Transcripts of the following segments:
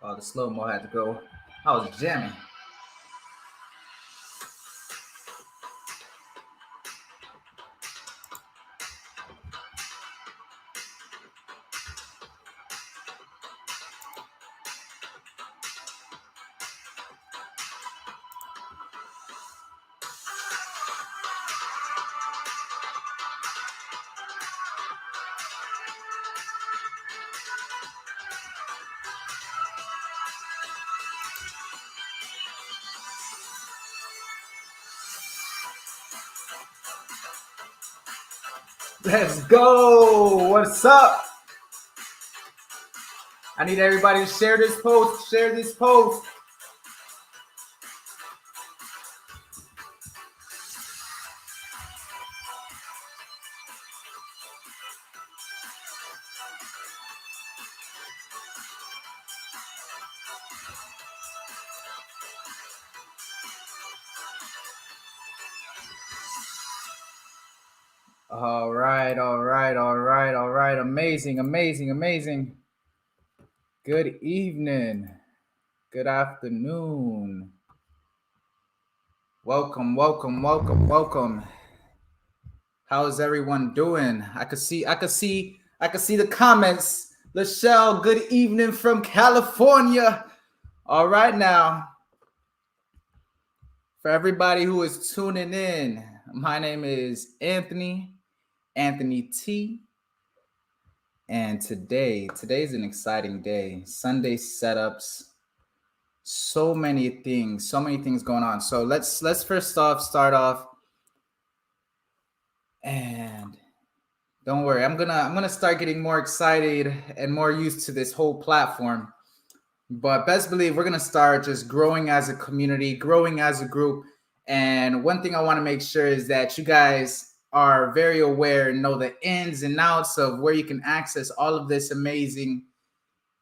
Oh, the slow-mo had to go. I was jamming. Let's go. What's up? I need everybody to share this post. Share this post. All right, all right, all right, all right. Amazing, amazing, amazing. Good evening. Good afternoon. Welcome, welcome, welcome, welcome. How's everyone doing? I could see the comments. Lachelle, good evening from California. All right now. For everybody who is tuning in, my name is Anthony T. And today's an exciting day. Sunday setups. So many things going on. So let's first off start off. And don't worry, I'm gonna start getting more excited and more used to this whole platform. But best believe we're gonna start just growing as a community, growing as a group. And one thing I want to make sure is that you guys are very aware and know the ins and outs of where you can access all of this amazing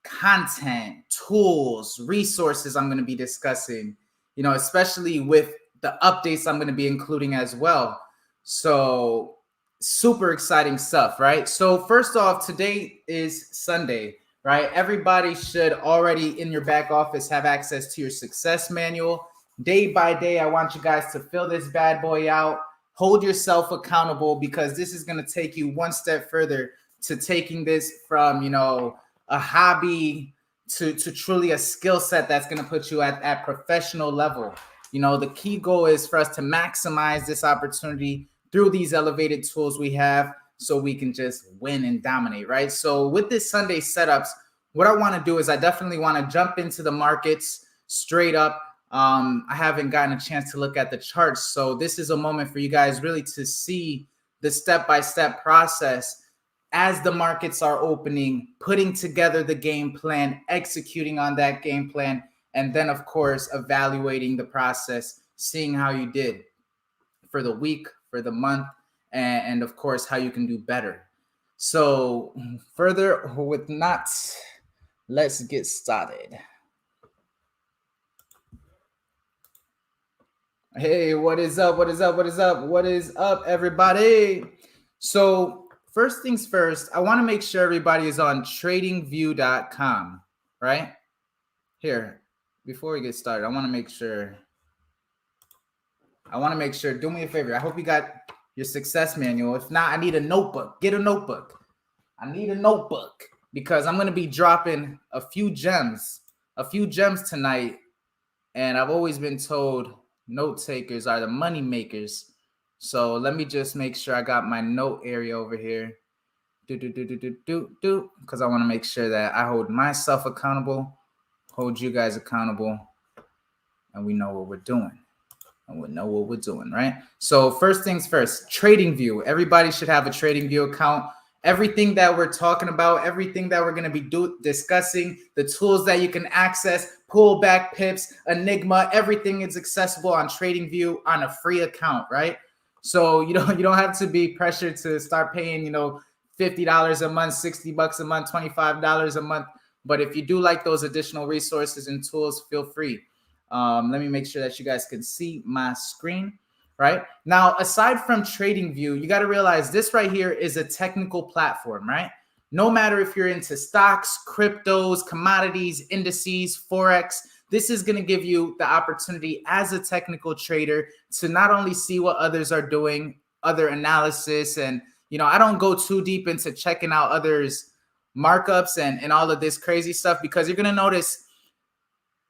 content, tools, resources I'm going to be discussing, especially with the updates I'm going to be including as well. So super exciting stuff, right? So first off, today is Sunday, right? Everybody should already in your back office have access to your success manual. Day by day, I want you guys to fill this bad boy out. Hold yourself accountable because this is going to take you one step further to taking this from, a hobby to truly a skill set that's going to put you at professional level. The key goal is for us to maximize this opportunity through these elevated tools we have so we can just win and dominate, right? So with this Sunday setups, what I want to do is I definitely want to jump into the markets straight up. I haven't gotten a chance to look at the charts. So this is a moment for you guys really to see the step-by-step process as the markets are opening, putting together the game plan, executing on that game plan, and then, of course, evaluating the process, seeing how you did for the week, for the month, and of course, how you can do better. So further with not, let's get started. Hey, what is up? What is up? What is up? What is up, everybody? So first things first, I want to make sure everybody is on tradingview.com, right? Here, before we get started, I want to make sure, do me a favor. I hope you got your success manual. If not, I need a notebook. Get a notebook. I need a notebook because I'm going to be dropping a few gems tonight. And I've always been told note takers are the money makers. So let me just make sure I got my note area over here. Because I want to make sure that I hold myself accountable, hold you guys accountable, and we know what we're doing. Right? So first things first, TradingView. Everybody should have a TradingView account. Everything that we're talking about, everything that we're going to be discussing, the tools that you can access, pullback pips, Enigma, everything is accessible on TradingView on a free account, right? So you don't have to be pressured to start paying, $50 a month, $60 a month, $25 a month. But if you do like those additional resources and tools, feel free. Let me make sure that you guys can see my screen. Right now, aside from TradingView, you got to realize this right here is a technical platform, right? No matter if you're into stocks, cryptos, commodities, indices, forex, this is going to give you the opportunity as a technical trader to not only see what others are doing, other analysis, and I don't go too deep into checking out others' markups and all of this crazy stuff, because you're going to notice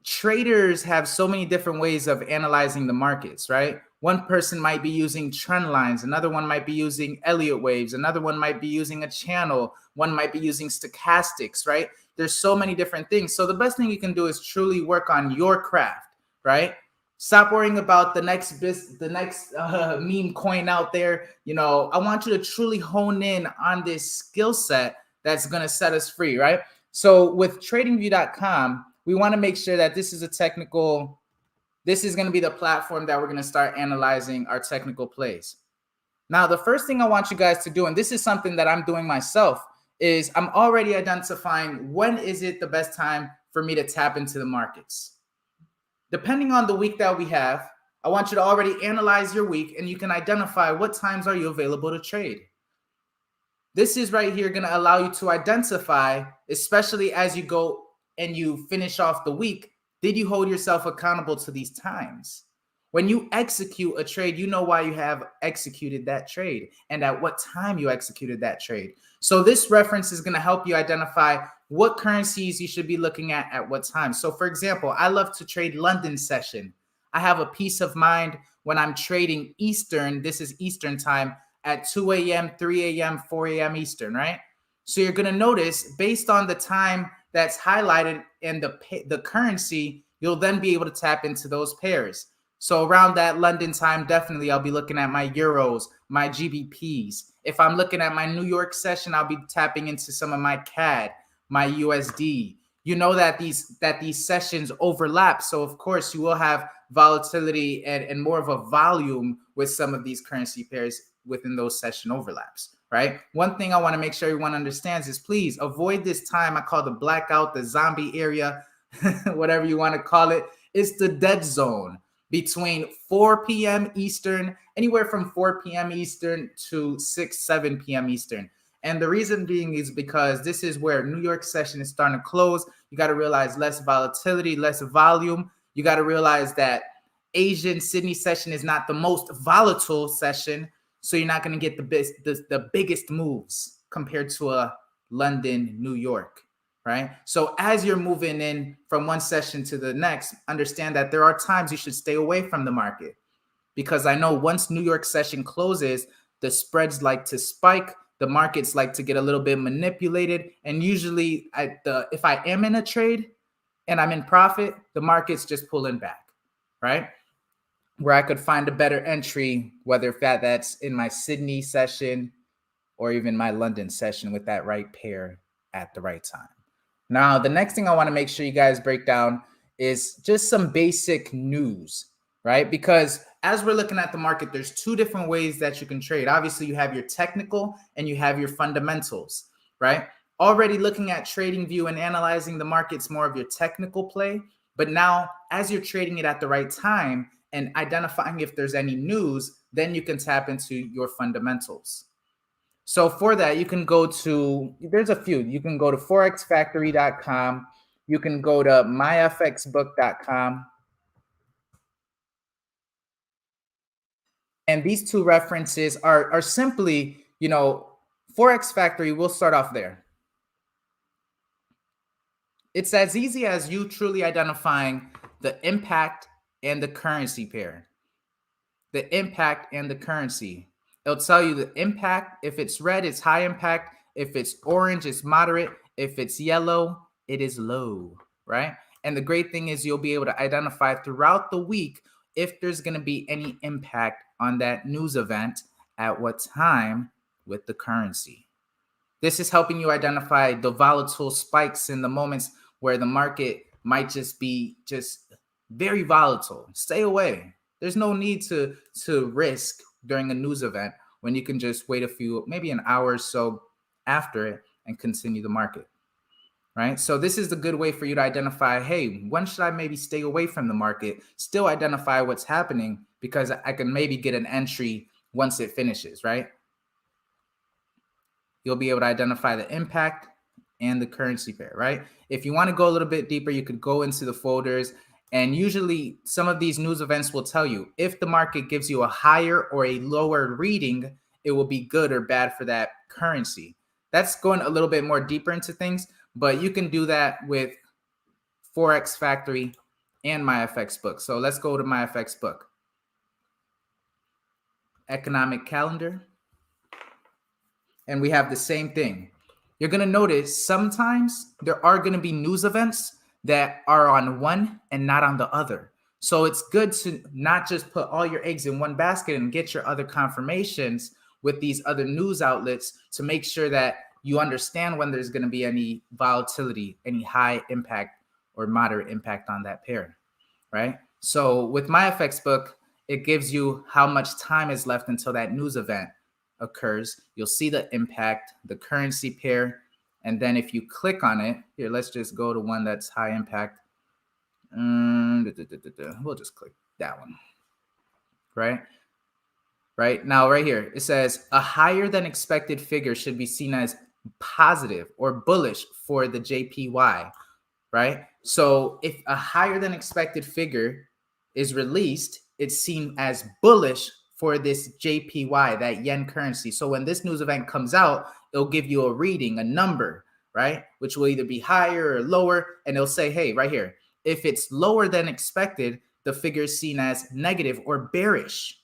traders have so many different ways of analyzing the markets, right? One person might be using trend lines, another one might be using Elliott waves, another one might be using a channel, one might be using stochastics, right? There's so many different things. So the best thing you can do is truly work on your craft, right? Stop worrying about the next meme coin out there. I want you to truly hone in on this skill set that's going to set us free, right? So with tradingview.com, we want to make sure that this is going to be the platform that we're going to start analyzing our technical plays. Now, the first thing I want you guys to do, and this is something that I'm doing myself, is I'm already identifying when is it the best time for me to tap into the markets. Depending on the week that we have, I want you to already analyze your week, and you can identify what times are you available to trade. This is right here going to allow you to identify, especially as you go and you finish off the week, did you hold yourself accountable to these times? When you execute a trade, you know why you have executed that trade and at what time you executed that trade. So this reference is going to help you identify what currencies you should be looking at what time. So for example, I love to trade London session. I have a peace of mind when I'm trading Eastern. This is Eastern time at 2 a.m., 3 a.m., 4 a.m. Eastern, right? So you're going to notice based on the time that's highlighted in the currency, you'll then be able to tap into those pairs. So around that London time, definitely I'll be looking at my euros, my GBPs. If I'm looking at my New York session, I'll be tapping into some of my CAD, my USD. You know that these sessions overlap. So of course you will have volatility and more of a volume with some of these currency pairs within those session overlaps, right? One thing I want to make sure everyone understands is please avoid this time I call the blackout, the zombie area, whatever you want to call it. It's the dead zone between 4 p.m. Eastern, anywhere from 4 p.m. Eastern to 7 p.m. Eastern. And the reason being is because this is where New York session is starting to close. You got to realize less volatility, less volume. You got to realize that Asian Sydney session is not the most volatile session. So you're not going to get the biggest moves compared to a London, New York, right? So as you're moving in from one session to the next, understand that there are times you should stay away from the market, because I know once New York session closes, the spreads like to spike, the markets like to get a little bit manipulated, and usually if I am in a trade and I'm in profit, the market's just pulling back, right? Where I could find a better entry, whether that's in my Sydney session or even my London session with that right pair at the right time. Now, the next thing I want to make sure you guys break down is just some basic news, right? Because as we're looking at the market, there's two different ways that you can trade. Obviously, you have your technical and you have your fundamentals, right? Already looking at TradingView and analyzing the market's more of your technical play. But now, as you're trading it at the right time and identifying if there's any news, then you can tap into your fundamentals. So for that, you can go to, there's a few. You can go to forexfactory.com. You can go to myfxbook.com. And these two references are simply, Forex Factory, we'll start off there. It's as easy as you truly identifying the impact and the currency pair. The impact and the currency. It'll tell you the impact. If it's red, it's high impact. If it's orange, it's moderate. If it's yellow, it is low, right? And the great thing is you'll be able to identify throughout the week if there's going to be any impact on that news event at what time with the currency. This is helping you identify the volatile spikes in the moments where the market might just be just very volatile. Stay away. There's no need to risk during a news event when you can just wait a few, maybe an hour or so after it and continue the market. Right? So this is the good way for you to identify, hey, when should I maybe stay away from the market? Still identify what's happening because I can maybe get an entry once it finishes, right? You'll be able to identify the impact and the currency pair, right? If you want to go a little bit deeper, you could go into the folders, and usually some of these news events will tell you if the market gives you a higher or a lower reading, it will be good or bad for that currency. That's going a little bit more deeper into things, but you can do that with Forex Factory and MyFX book. So let's go to MyFX book. Economic calendar. And we have the same thing. You're going to notice sometimes there are going to be news events that are on one and not on the other. So it's good to not just put all your eggs in one basket and get your other confirmations with these other news outlets to make sure that you understand when there's going to be any volatility, any high impact or moderate impact on that pair, right? So with MyFX book, it gives you how much time is left until that news event occurs. You'll see the impact, the currency pair, and then if you click on it, here, let's just go to one that's high impact. We'll just click that one, right? Right now, right here, it says a higher than expected figure should be seen as positive or bullish for the JPY, right? So if a higher than expected figure is released, it's seen as bullish for this JPY, that yen currency. So when this news event comes out, it'll give you a reading, a number, right? Which will either be higher or lower. And it'll say, hey, right here, if it's lower than expected, the figure is seen as negative or bearish,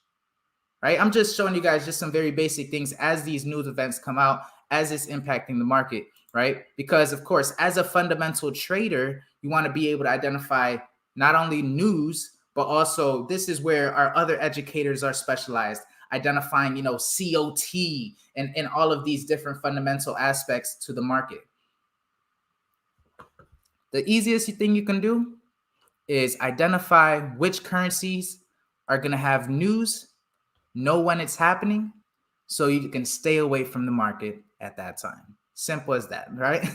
right? I'm just showing you guys just some very basic things as these news events come out, as it's impacting the market, right? Because of course, as a fundamental trader, you want to be able to identify not only news, but also this is where our other educators are specialized, identifying, COT and all of these different fundamental aspects to the market. The easiest thing you can do is identify which currencies are going to have news, know when it's happening, so you can stay away from the market at that time. Simple as that, right?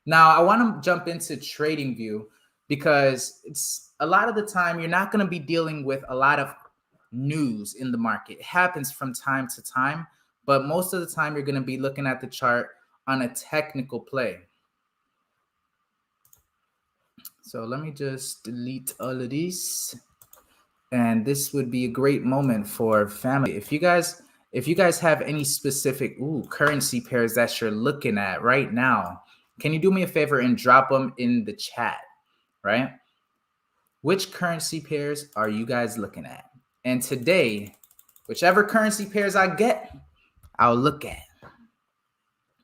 Now, I want to jump into trading view because it's a lot of the time you're not going to be dealing with a lot of news in the market. It happens from time to time, but most of the time you're going to be looking at the chart on a technical play. So let me just delete all of these. And this would be a great moment for family. If you guys have any specific currency pairs that you're looking at right now, can you do me a favor and drop them in the chat, right? Which currency pairs are you guys looking at? And today, whichever currency pairs I get, I'll look at.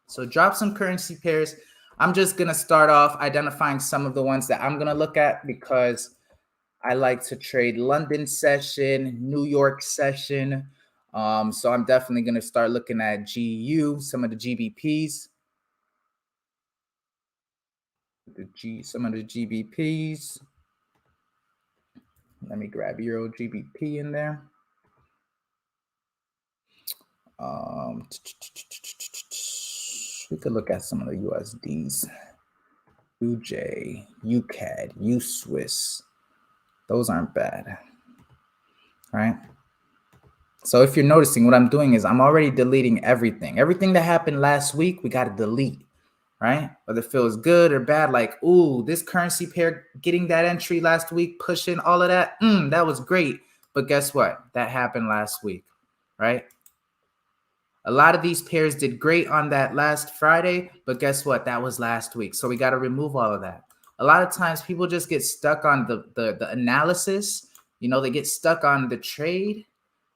So drop some currency pairs. I'm just going to start off identifying some of the ones that I'm going to look at because I like to trade London session, New York session. So I'm definitely going to start looking at GU, some of the GBPs. Some of the GBPs. Let me grab Euro GBP in there. We could look at some of the USDs. UJ, UCAD, USwiss. Those aren't bad, right? So if you're noticing, what I'm doing is I'm already deleting everything. Everything that happened last week, we got to delete, right? Whether it feels good or bad, like, ooh, this currency pair getting that entry last week, pushing all of that, that was great. But guess what? That happened last week, right? A lot of these pairs did great on that last Friday, but guess what? That was last week. So we got to remove all of that. A lot of times people just get stuck on the analysis. They get stuck on the trade.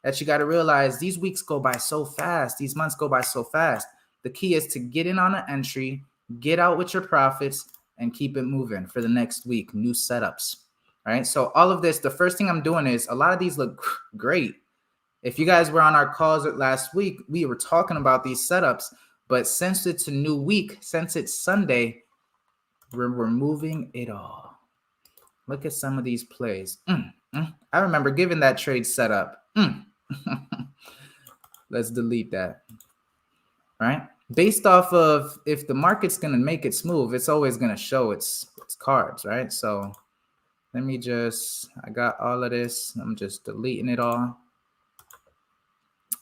That you got to realize these weeks go by so fast. These months go by so fast. The key is to get in on an entry, get out with your profits, and keep it moving for the next week. New setups, right? So all of this, the first thing I'm doing is a lot of these look great. If you guys were on our calls last week, we were talking about these setups, But since it's a new week, since it's Sunday, we're removing it all. Look at some of these plays. I remember giving that trade setup. Let's delete that. Right? Based off of if the market's going to make its move, it's always going to show its cards, right? So let me I got all of this. I'm just deleting it all.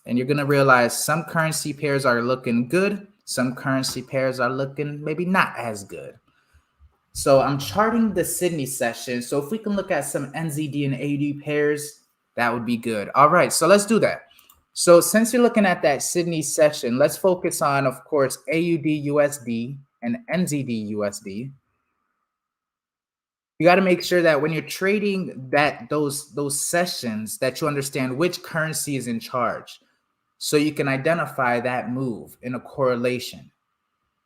And you're going to realize some currency pairs are looking good. Some currency pairs are looking maybe not as good. So I'm charting the Sydney session. So if we can look at some NZD and AUD pairs, that would be good. All right, so let's do that. So since you're looking at that Sydney session, let's focus on, of course, AUD USD and NZD USD. You got to make sure that when you're trading those sessions that you understand which currency is in charge, so you can identify that move in a correlation.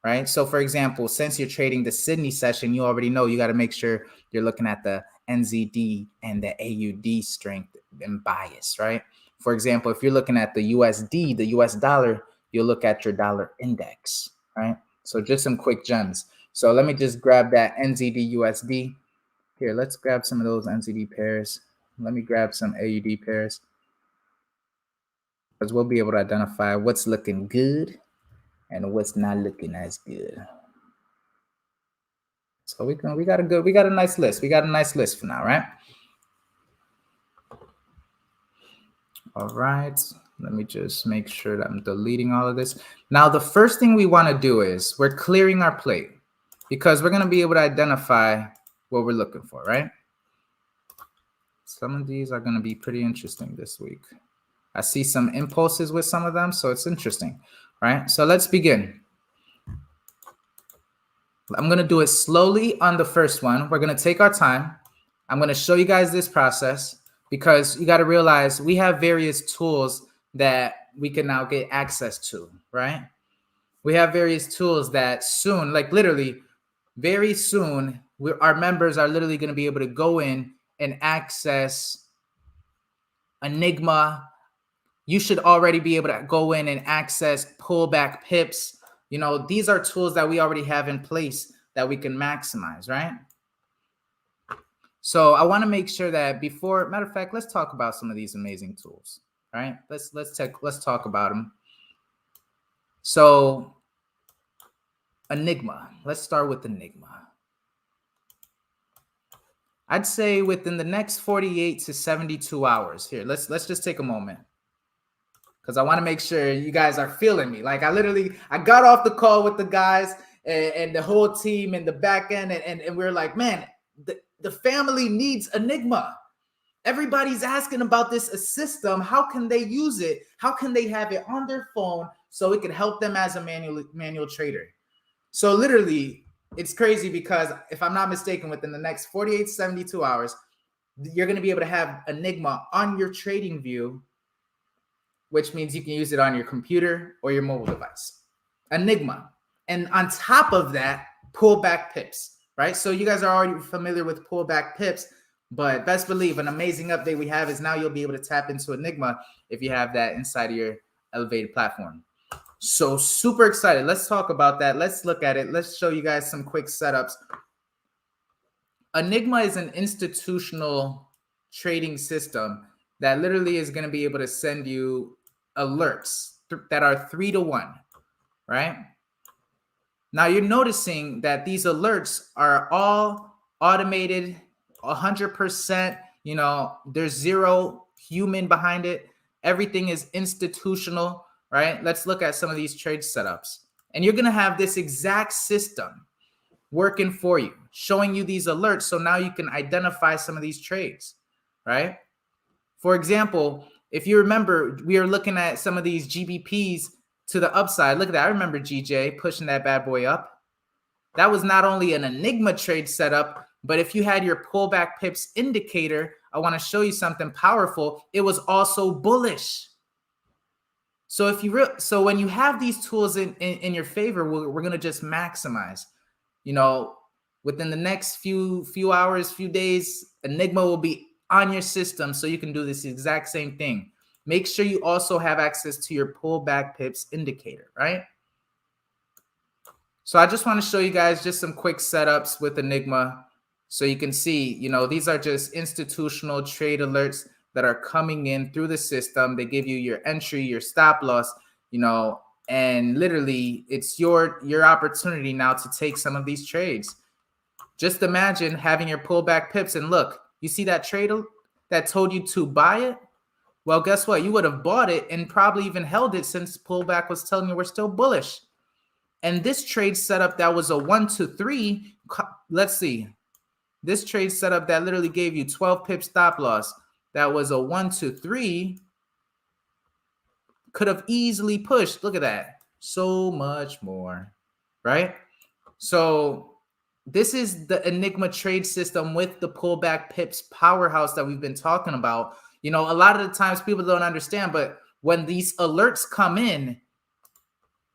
Right? So for example, since you're trading the Sydney session, you already know you got to make sure you're looking at the NZD and the AUD strength and bias, right? For example, if you're looking at the USD, the US dollar, you'll look at your dollar index, right? So just some quick gems. So let me just grab that NZD USD. Here, let's grab some of those NZD pairs. Let me grab some AUD pairs, because we'll be able to identify what's looking good and what's not looking as good. So we got a nice list. We got a nice list for now, right? All right. Let me just make sure that I'm deleting all of this. Now, the first thing we want to do is we're clearing our plate, because we're going to be able to identify what we're looking for, right? Some of these are going to be pretty interesting this week. I see some impulses with some of them, so it's interesting, right? So let's begin. I'm going to do it slowly on the first one. We're going to take our time. I'm going to show you guys this process, because you got to realize we have various tools that we can now get access to, right? We have various tools that soon, like literally very soon, our members are literally going to be able to go in and access Enigma. You should already be able to go in and access pullback pips. You know, these are tools that we already have in place that we can maximize, right? So I want to make sure that before, matter of fact, let's talk about some of these amazing tools, right? Let's talk about them. So Enigma, let's start with Enigma. I'd say within the next 48 to 72 hours here, let's just take a moment, because I want to make sure you guys are feeling me. Like I got off the call with the guys and the whole team in the back end, and we're like, man, the family needs Enigma. Everybody's asking about this system. How can they use it? How can they have it on their phone so it can help them as a manual trader? So literally, it's crazy, because if I'm not mistaken, within the next 48 to 72 hours, you're going to be able to have Enigma on your trading view, which means you can use it on your computer or your mobile device. Enigma. And on top of that, pullback pips, right? So you guys are already familiar with pullback pips, but best believe an amazing update we have is now you'll be able to tap into Enigma if you have that inside of your elevated platform. So super excited. Let's talk about that. Let's look at it. Let's show you guys some quick setups. Enigma is an institutional trading system that literally is going to be able to send you alerts that are 3 to 1, right? Now you're noticing that these alerts are all automated, 100%, you know, there's zero human behind it. Everything is institutional, right? Let's look at some of these trade setups. And you're going to have this exact system working for you, showing you these alerts. So now you can identify some of these trades, right? For example, if you remember, we are looking at some of these GBPs to the upside. Look at that. I remember GJ pushing that bad boy up. That was not only an Enigma trade setup, but if you had your pullback pips indicator, I want to show you something powerful. It was also bullish. So so when you have these tools in your favor, we're going to just maximize. You know, within the next few hours, few days, Enigma will be on your system, so you can do this exact same thing. Make sure you also have access to your pullback pips indicator, right? So I just want to show you guys just some quick setups with Enigma. So you can see, these are just institutional trade alerts that are coming in through the system. They give you your entry, your stop loss, and literally it's your opportunity now to take some of these trades. Just imagine having your pullback pips and look, you see that trade that told you to buy it? Well, guess what? You would have bought it and probably even held it since pullback was telling you we're still bullish. And this trade setup that was a 1 to 3, let's see. This trade setup that literally gave you 12 pip stop loss, that was a 1 to 3, could have easily pushed. Look at that. So much more, right? So this is the Enigma trade system with the pullback pips powerhouse that we've been talking about. A lot of the times people don't understand, but when these alerts come in,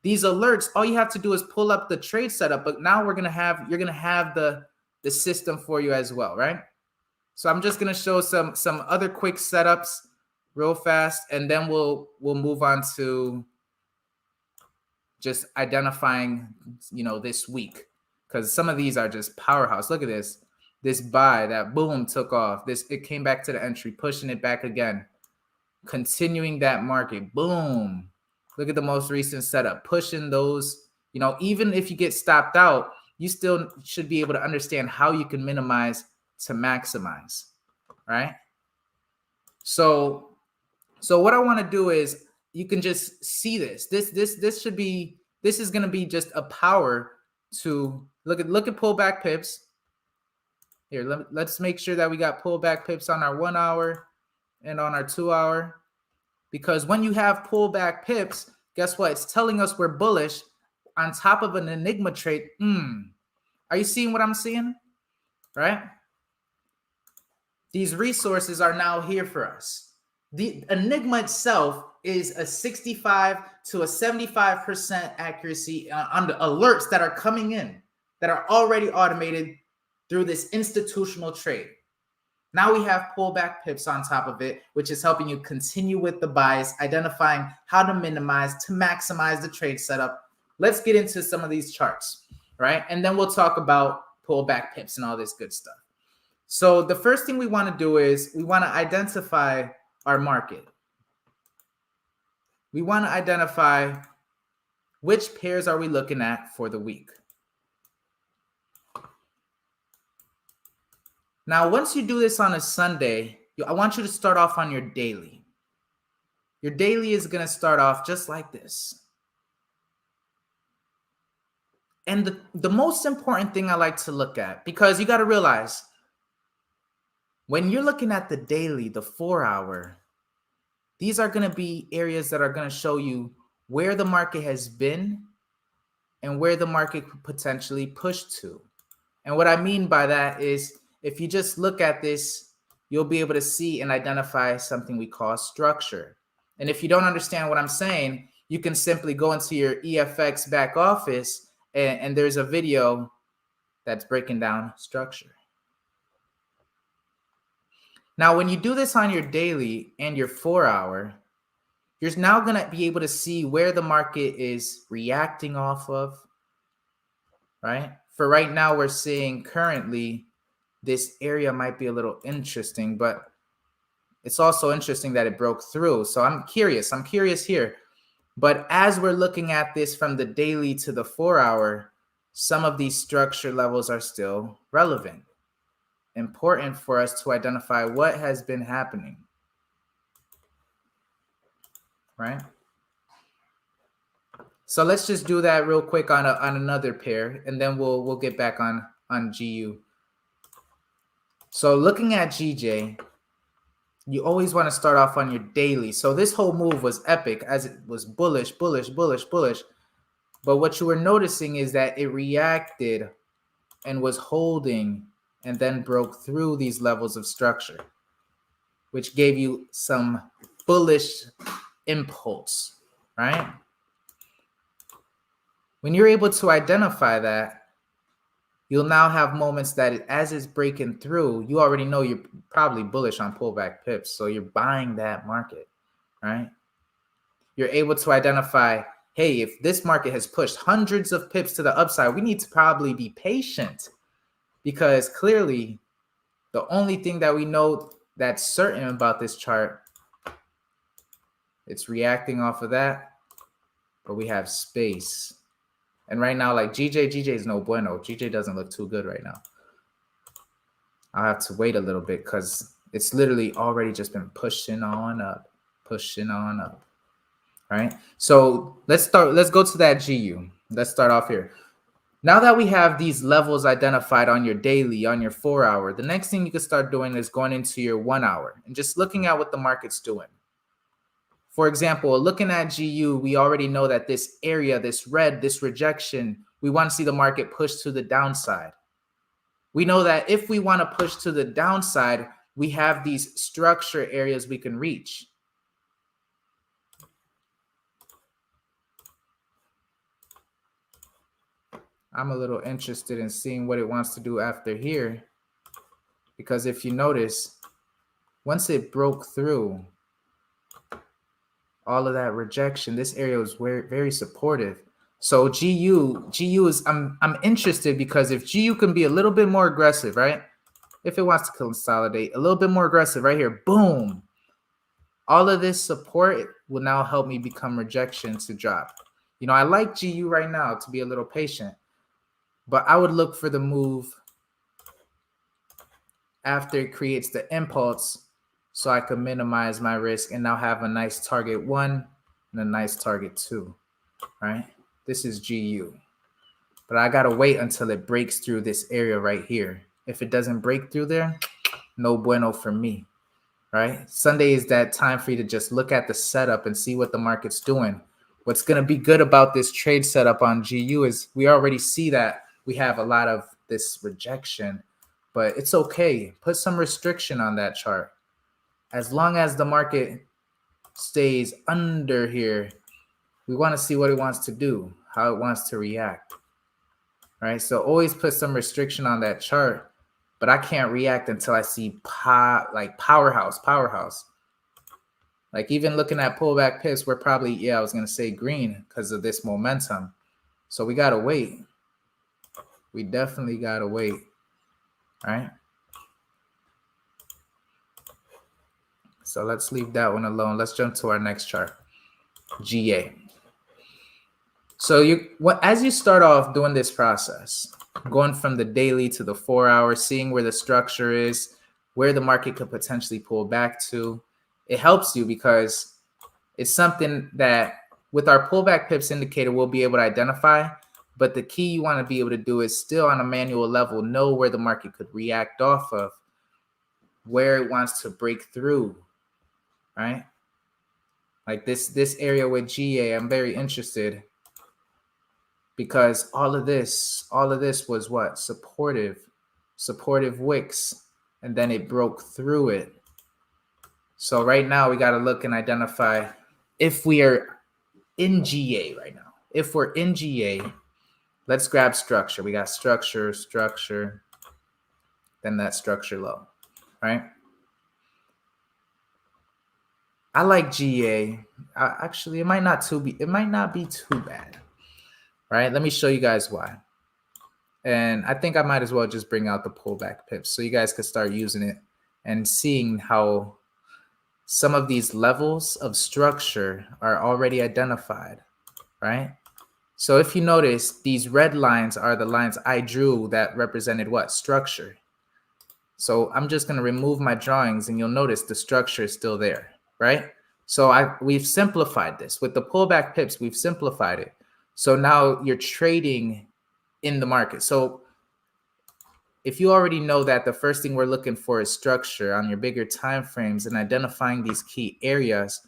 these alerts, all you have to do is pull up the trade setup, but now you're gonna have the system for you as well, right? So I'm just gonna show some other quick setups real fast, and then we'll move on to just identifying, this week, because some of these are just powerhouse. Look at this buy that boom took off. It came back to the entry, pushing it back again, continuing that market, boom. Look at the most recent setup, pushing those, even if you get stopped out, you still should be able to understand how you can minimize to maximize, right? So what I want to do is you can just see this. This is going to be just a power to look at pullback pips. Here, let's make sure that we got pullback pips on our 1 hour and on our 2 hour. Because when you have pullback pips, guess what? It's telling us we're bullish on top of an Enigma trade. Are you seeing what I'm seeing? Right? These resources are now here for us. The Enigma itself is a 65 to a 75% accuracy on the alerts that are coming in, that are already automated through this institutional trade. Now we have pullback pips on top of it, which is helping you continue with the buys, identifying how to minimize to maximize the trade setup. Let's get into some of these charts, right? And then we'll talk about pullback pips and all this good stuff. So the first thing we want to do is we want to identify our market. We want to identify which pairs are we looking at for the week. Now, once you do this on a Sunday, I want you to start off on your daily. Your daily is going to start off just like this. And the most important thing I like to look at, because you got to realize, when you're looking at the daily, the 4 hour, these are going to be areas that are going to show you where the market has been and where the market could potentially push to. And what I mean by that is, if you just look at this, you'll be able to see and identify something we call structure. And if you don't understand what I'm saying, you can simply go into your EFX back office and there's a video that's breaking down structure. Now, when you do this on your daily and your 4 hour, you're now going to be able to see where the market is reacting off of, right? For right now, we're seeing currently this area might be a little interesting, but it's also interesting that it broke through. So I'm curious here. But as we're looking at this from the daily to the 4 hour, some of these structure levels are still relevant. Important for us to identify what has been happening, right? So let's just do that real quick on another pair, and then we'll get back on GU. So looking at GJ, you always want to start off on your daily. So this whole move was epic, as it was bullish, bullish, bullish, bullish. But what you were noticing is that it reacted and was holding and then broke through these levels of structure, which gave you some bullish impulse, right? When you're able to identify that, you'll now have moments that as it's breaking through, you already know you're probably bullish on pullback pips. So you're buying that market, right? You're able to identify, hey, if this market has pushed hundreds of pips to the upside, we need to probably be patient, because clearly the only thing that we know that's certain about this chart, it's reacting off of that, but we have space. And right now, like GJ is no bueno. GJ doesn't look too good right now. I'll have to wait a little bit because it's literally already just been pushing on up. Right? So let's go to that GU. Let's start off here. Now that we have these levels identified on your daily, on your 4 hour, the next thing you can start doing is going into your 1 hour and just looking at what the market's doing. For example, looking at GU, we already know that this area, this red, this rejection, we want to see the market push to the downside. We know that if we want to push to the downside, we have these structure areas we can reach. I'm a little interested in seeing what it wants to do after here, because if you notice, once it broke through all of that rejection, this area was very, very supportive. So GU is, I'm interested because if GU can be a little bit more aggressive, right? If it wants to consolidate a little bit more aggressive right here, boom. All of this support will now help me become rejection to drop. You know, I like GU right now to be a little patient, but I would look for the move after it creates the impulse so I can minimize my risk and now have a nice target 1 and a nice target 2, right? This is GU. But I got to wait until it breaks through this area right here. If it doesn't break through there, no bueno for me, right? Sunday is that time for you to just look at the setup and see what the market's doing. What's going to be good about this trade setup on GU is we already see that we have a lot of this rejection, but it's okay. Put some restriction on that chart. As long as the market stays under here, we want to see what it wants to do, how it wants to react, right? So always put some restriction on that chart, but I can't react until I see powerhouse. Like even looking at pullback pips, we're probably, I was going to say green because of this momentum. So we got to wait. We definitely got to wait, right? So let's leave that one alone. Let's jump to our next chart, GA. So as you start off doing this process, going from the daily to the 4 hour, seeing where the structure is, where the market could potentially pull back to, it helps you because it's something that with our pullback pips indicator, we'll be able to identify. But the key you want to be able to do is still on a manual level, know where the market could react off of, where it wants to break through, right? Like this area with GA, I'm very interested because all of this was what? Supportive wicks, and then it broke through it. So right now we got to look and identify if we are in GA right now. If we're in GA, let's grab structure. We got structure, then that structure low, right? I like GA. Actually, it might not be too bad, right? Let me show you guys why. And I think I might as well just bring out the pullback pips so you guys could start using it and seeing how some of these levels of structure are already identified, right? So if you notice, these red lines are the lines I drew that represented what? Structure. So I'm just going to remove my drawings and you'll notice the structure is still there, right? So we've simplified this. With the pullback pips, we've simplified it. So now you're trading in the market. So if you already know that the first thing we're looking for is structure on your bigger time frames and identifying these key areas,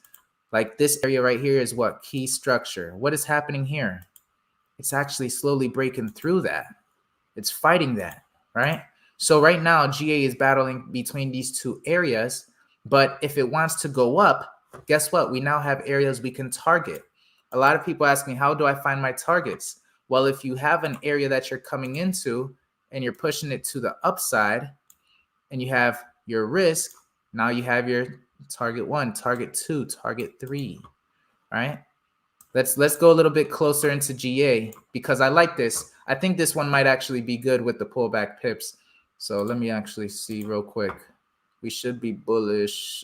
like this area right here is what? Key structure. What is happening here? It's actually slowly breaking through that. It's fighting that, right? So right now, GA is battling between these two areas, but if it wants to go up, guess what? We now have areas we can target. A lot of people ask me, how do I find my targets? Well, if you have an area that you're coming into and you're pushing it to the upside and you have your risk, now you have your target 1, target 2, target 3, right? Let's go a little bit closer into GA because I like this. I think this one might actually be good with the pullback pips. So let me actually see real quick. We should be bullish.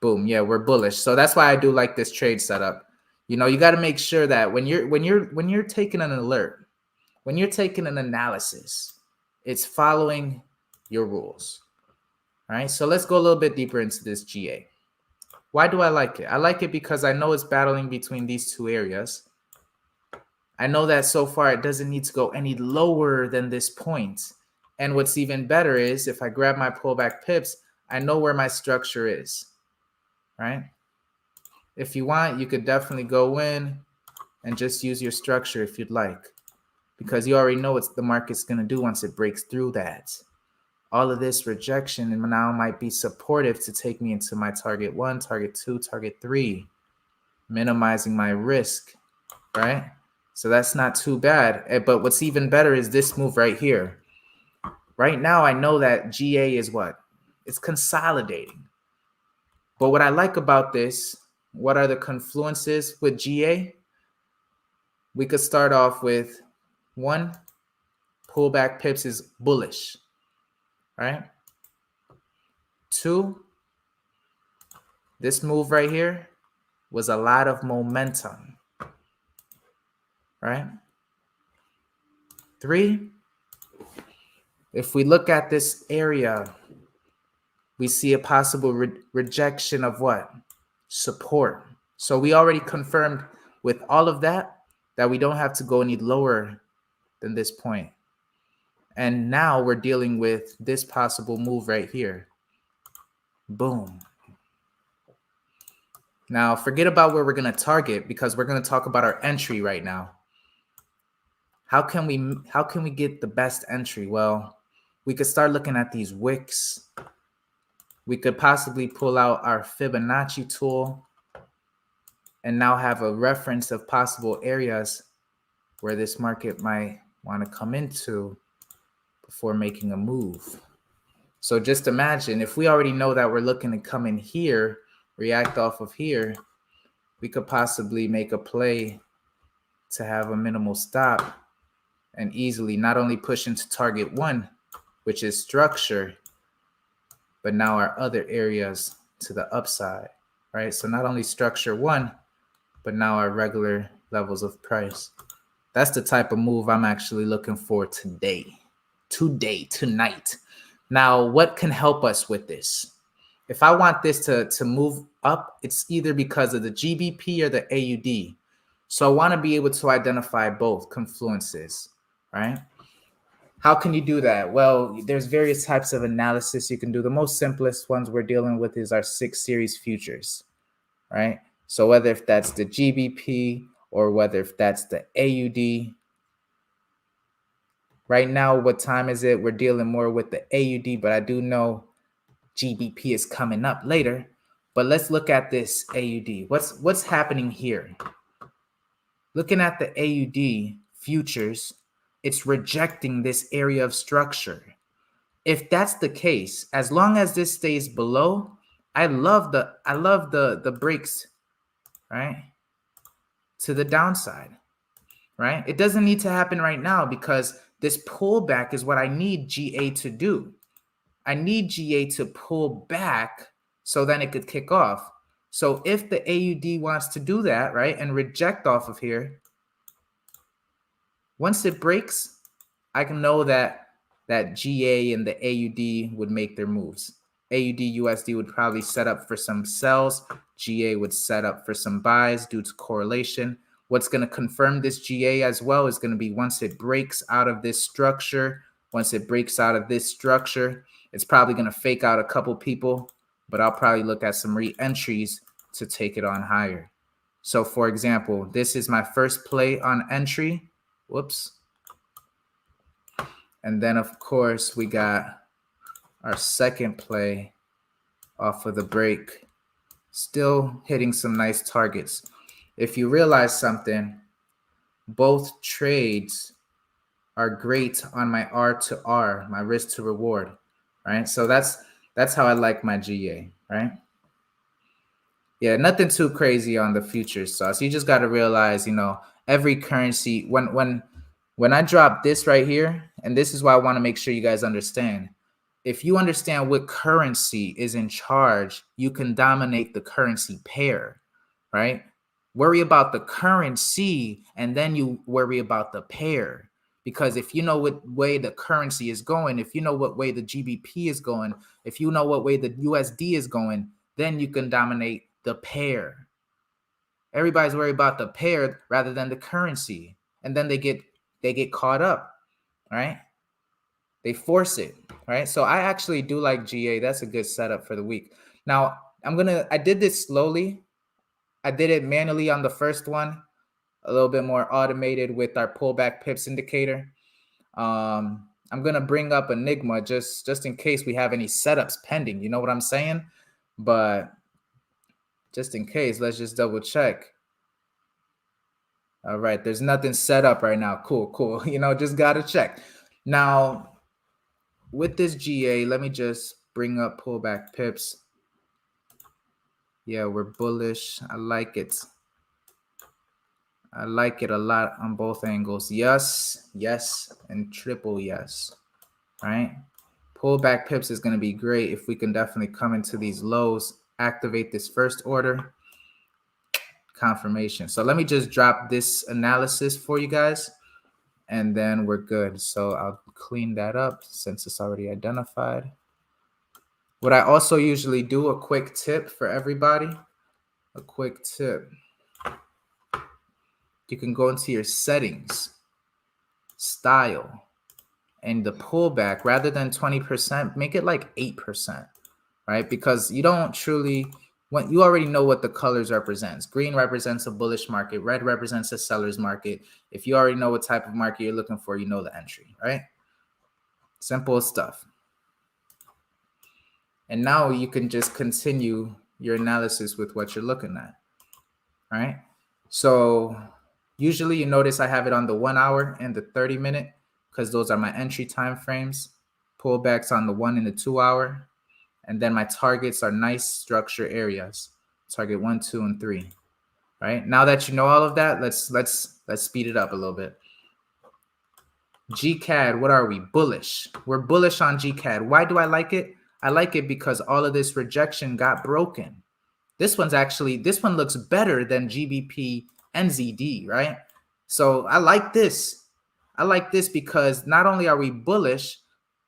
Boom. Yeah, we're bullish. So that's why I do like this trade setup. You know, you got to make sure that when you're taking an alert, when you're taking an analysis, it's following your rules. All right. So let's go a little bit deeper into this GA. Why do I like it? I like it because I know it's battling between these two areas. I know that so far it doesn't need to go any lower than this point. And what's even better is if I grab my pullback pips, I know where my structure is, right? If you want, you could definitely go in and just use your structure if you'd like, because you already know what the market's going to do once it breaks through that. All of this rejection and now might be supportive to take me into my target 1, target 2, target 3, minimizing my risk, right? So that's not too bad. But what's even better is this move right here. Right now, I know that GA is what? It's consolidating. But what I like about this, what are the confluences with GA? We could start off with 1, pullback pips is bullish, right? 2, this move right here was a lot of momentum, right? 3, if we look at this area, we see a possible rejection of what? Support. So we already confirmed with all of that we don't have to go any lower than this point. And now we're dealing with this possible move right here. Boom. Now forget about where we're going to target because we're going to talk about our entry right now. How can we get the best entry? Well, we could start looking at these wicks. We could possibly pull out our Fibonacci tool and now have a reference of possible areas where this market might want to come into before making a move. So just imagine if we already know that we're looking to come in here, react off of here, we could possibly make a play to have a minimal stop and easily not only push into target 1, which is structure, but now our other areas to the upside, right? So not only structure 1, but now our regular levels of price. That's the type of move I'm actually looking for tonight. Now, what can help us with this? If I want this to move up, it's either because of the GBP or the AUD. So I want to be able to identify both confluences, right? How can you do that? Well, there's various types of analysis you can do. The most simplest ones we're dealing with is our 6 series futures, right? So whether if that's the GBP or whether if that's the AUD, right now, what time is it? We're dealing more with the AUD, but I do know GBP is coming up later. But let's look at this AUD. What's happening here? Looking at the AUD futures, it's rejecting this area of structure. If that's the case, as long as this stays below, I love the breaks, right? To the downside, right? It doesn't need to happen right now because this pullback is what I need GA to do. I need GA to pull back so then it could kick off. So if the AUD wants to do that, right, and reject off of here, once it breaks, I can know that GA and the AUD would make their moves. AUD USD would probably set up for some sells. GA would set up for some buys due to correlation. What's going to confirm this GA as well is going to be once it breaks out of this structure. Once it breaks out of this structure, it's probably going to fake out a couple people, but I'll probably look at some re-entries to take it on higher. So for example, this is my first play on entry. Whoops. And then of course we got our second play off of the break, still hitting some nice targets. If you realize something, both trades are great on my R to R, my risk to reward, right? So that's how I like my GA, right? Yeah, nothing too crazy on the futures sauce. You just got to realize, every currency when I drop this right here, and this is why I want to make sure you guys understand. If you understand what currency is in charge, you can dominate the currency pair, right? Worry about the currency and then you worry about the pair. Because if you know what way the currency is going, if you know what way the GBP is going, if you know what way the USD is going, then you can dominate the pair. Everybody's worried about the pair rather than the currency. And then they get caught up, right? They force it, right? So I actually do like GA. That's a good setup for the week. Now, I did this slowly. I did it manually on the first one, a little bit more automated with our pullback pips indicator. I'm going to bring up Enigma just in case we have any setups pending. You know what I'm saying? But just in case, let's just double check. All right, there's nothing set up right now. Cool. Just got to check. Now, with this GA, let me just bring up pullback pips. Yeah, we're bullish. I like it. I like it a lot on both angles. Yes, and triple yes. All right. Pullback pips is going to be great if we can definitely come into these lows, activate this first order, confirmation. So let me just drop this analysis for you guys, and then we're good. So I'll clean that up since it's already identified. What I also usually do, a quick tip for everybody, a quick tip. You can go into your settings, style, and the pullback, rather than 20%, make it like 8%, right? Because you don't truly, you already know what the colors represents. Green represents a bullish market. Red represents a seller's market. If you already know what type of market you're looking for, you know the entry, right? Simple stuff. And now you can just continue your analysis with what you're looking at, right? So usually you notice I have it on the 1 hour and the 30 minute because those are my entry time frames. Pullbacks on the 1 and the 2 hour. And then my targets are nice structure areas. Target 1, 2, and 3. Right? Now that you know all of that, let's speed it up a little bit. GCAD, what are we? Bullish. We're bullish on GCAD. Why do I like it? I like it because all of this rejection got broken. This one looks better than GBP NZD, right? So I like this. I like this because not only are we bullish,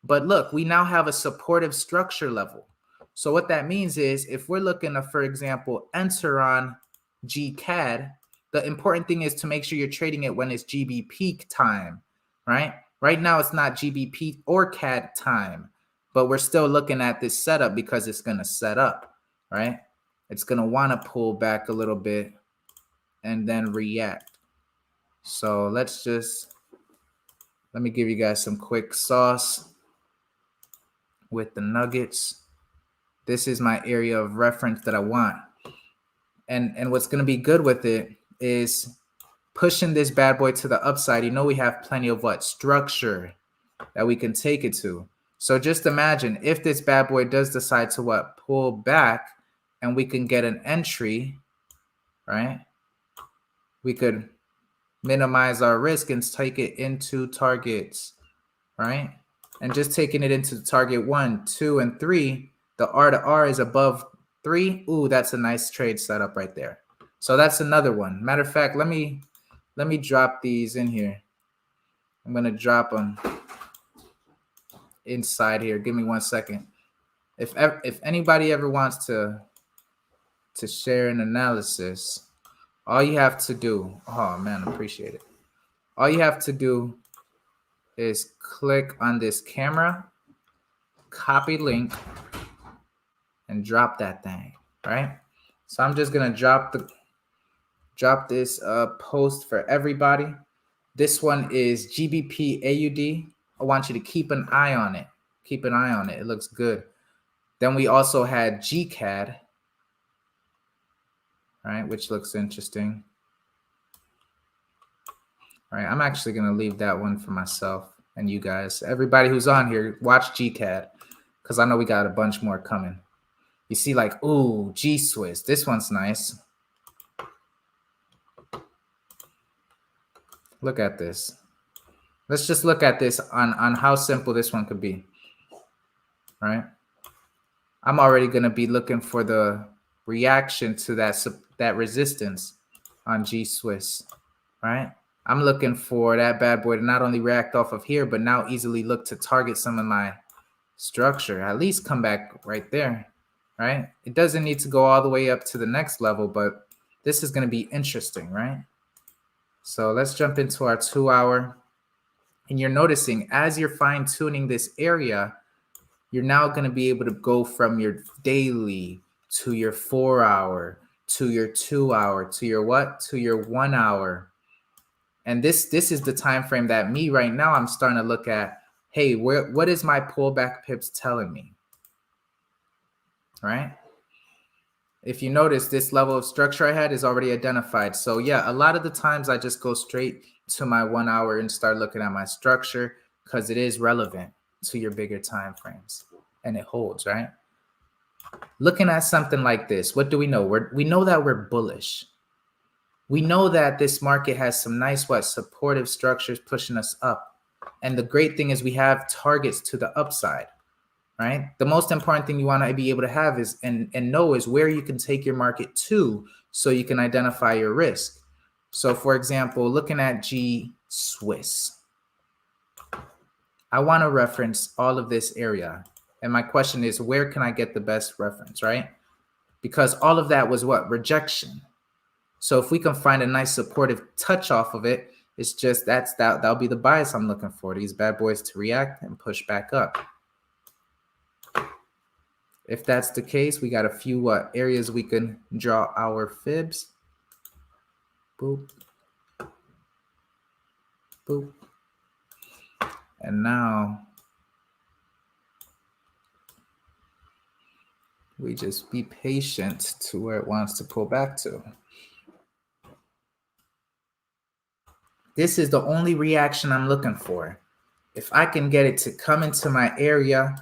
but look, we now have a supportive structure level. So what that means is if we're looking to, for example, enter on GCAD, the important thing is to make sure you're trading it when it's GBP time, right? Right now, it's not GBP or CAD time, but we're still looking at this setup because it's going to set up, right? It's going to want to pull back a little bit and then react. So let me give you guys some quick sauce with the nuggets. This is my area of reference that I want. And what's going to be good with it is pushing this bad boy to the upside. We have plenty of structure that we can take it to. So just imagine if this bad boy does decide to pull back and we can get an entry, right? We could minimize our risk and take it into targets, right? And just taking it into target 1, 2, and 3, the R to R is above 3. Ooh, that's a nice trade setup right there. So that's another one. Matter of fact, let me drop these in here. I'm going to drop them inside here. Give me 1 second. If anybody ever wants to share an analysis, all you have to do, oh man, appreciate it. All you have to do is click on this camera, copy link, and drop that thing, right? So I'm just gonna drop this post for everybody. This one is GBP AUD. I want you to keep an eye on it. Keep an eye on it. It looks good. Then we also had GCAD, right, which looks interesting. All right, I'm actually going to leave that one for myself and you guys. Everybody who's on here, watch GCAD because I know we got a bunch more coming. You see like, ooh, G-Swiss. This one's nice. Look at this. Let's just look at this on how simple this one could be, right? I'm already going to be looking for the reaction to that resistance on G-Swiss, right? I'm looking for that bad boy to not only react off of here, but now easily look to target some of my structure, at least come back right there, right? It doesn't need to go all the way up to the next level, but this is going to be interesting, right? So let's jump into our 2 hour. And you're noticing as you're fine tuning this area, you're now going to be able to go from your daily to your 4 hour, to your 2 hour, to your what? To your 1 hour. And this is the time frame that me right now, I'm starting to look at, hey, what is my pullback pips telling me? Right? If you notice, this level of structure I had is already identified. So yeah, a lot of the times I just go straight to my 1 hour and start looking at my structure because it is relevant to your bigger time frames and it holds, right? Looking at something like this, what do we know? We know that we're bullish. We know that this market has some nice, supportive structures pushing us up. And the great thing is we have targets to the upside, right? The most important thing you want to be able to have is and know is where you can take your market to so you can identify your risk. So for example, looking at G-Swiss, I want to reference all of this area. And my question is, where can I get the best reference, right? Because all of that was what? Rejection. So if we can find a nice supportive touch off of it, it's just that'll be the bias I'm looking for. These bad boys to react and push back up. If that's the case, we got a few areas we can draw our fibs. Boop. Boop. And now we just be patient to where it wants to pull back to. This is the only reaction I'm looking for. If I can get it to come into my area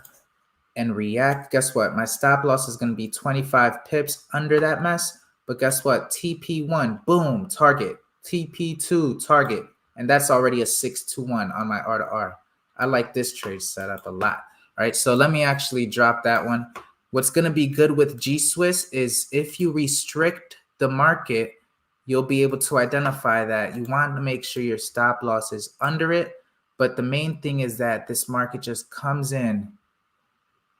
and react, guess what? My stop loss is going to be 25 pips under that mess. But guess what? TP1, boom, target. TP2, target. And that's already a 6-1 on my R to R. I like this trade setup a lot. All right, so let me actually drop that one. What's going to be good with G-Swiss is if you restrict the market, you'll be able to identify that you want to make sure your stop loss is under it. But the main thing is that this market just comes in